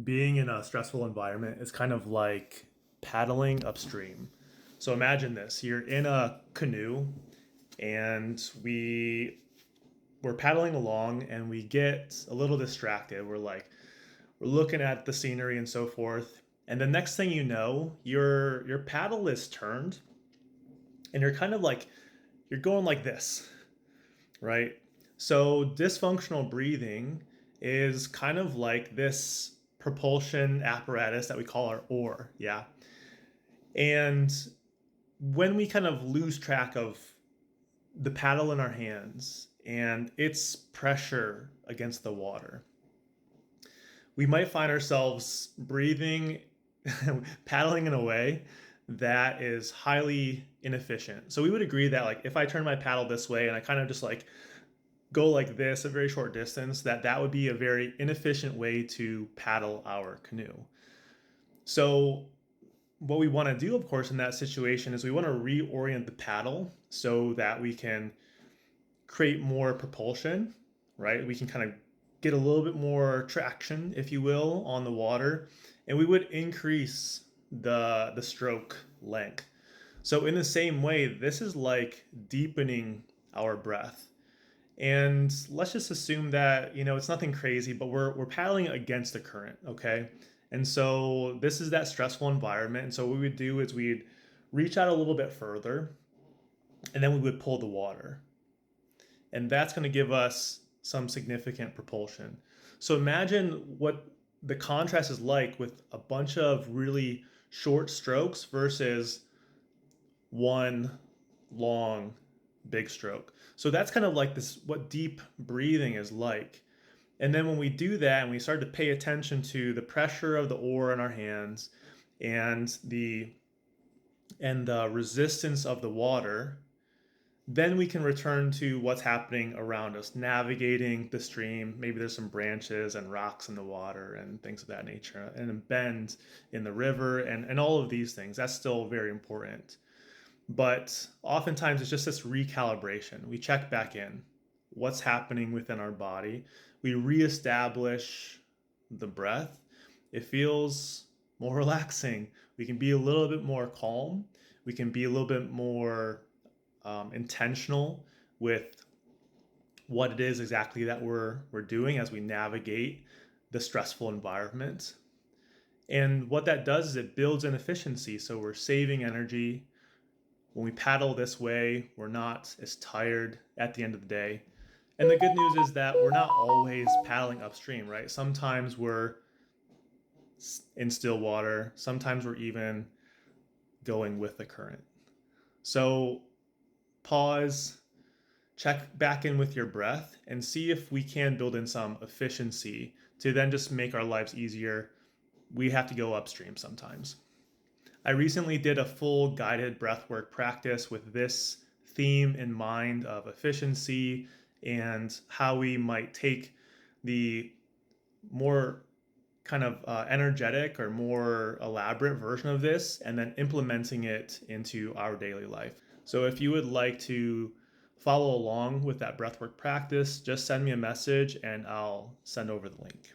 Being in a stressful environment is kind of like paddling upstream. So imagine this, you're in a canoe and we're paddling along and we get a little distracted. We're looking at the scenery and so forth. And the next thing you know, your paddle is turned and you're kind of like you're going like this, right? So dysfunctional breathing is kind of like this propulsion apparatus that we call our oar, yeah. And when we kind of lose track of the paddle in our hands and its pressure against the water, we might find ourselves breathing, paddling in a way that is highly inefficient. So we would agree that like if I turn my paddle this way and I kind of just like go like this a very short distance, that would be a very inefficient way to paddle our canoe. So what we want to do, of course, in that situation is we want to reorient the paddle so that we can create more propulsion, right? We can kind of get a little bit more traction, if you will, on the water, and we would increase the stroke length. So in the same way, this is like deepening our breath. And let's just assume that, it's nothing crazy, but we're paddling against the current, okay? And so this is that stressful environment. And so what we would do is we'd reach out a little bit further and then we would pull the water. And that's going to give us some significant propulsion. So imagine what the contrast is like with a bunch of really short strokes versus one long big stroke. So that's kind of like this, what deep breathing is like. And then when we do that and we start to pay attention to the pressure of the oar in our hands and the resistance of the water, then we can return to what's happening around us, navigating the stream. Maybe there's some branches and rocks in the water and things of that nature, and a bend in the river, and all of these things. That's still very important. But oftentimes it's just this recalibration. We check back in. What's happening within our body? We reestablish the breath. It feels more relaxing. We can be a little bit more calm. We can be a little bit more intentional with what it is exactly that we're doing as we navigate the stressful environment. And what that does is it builds in efficiency. So we're saving energy. When we paddle this way, we're not as tired at the end of the day. And the good news is that we're not always paddling upstream, right? Sometimes we're in still water. Sometimes we're even going with the current. So pause, check back in with your breath, and see if we can build in some efficiency to then just make our lives easier. We have to go upstream sometimes. I recently did a full guided breathwork practice with this theme in mind of efficiency and how we might take the more kind of energetic or more elaborate version of this and then implementing it into our daily life. So if you would like to follow along with that breathwork practice, just send me a message and I'll send over the link.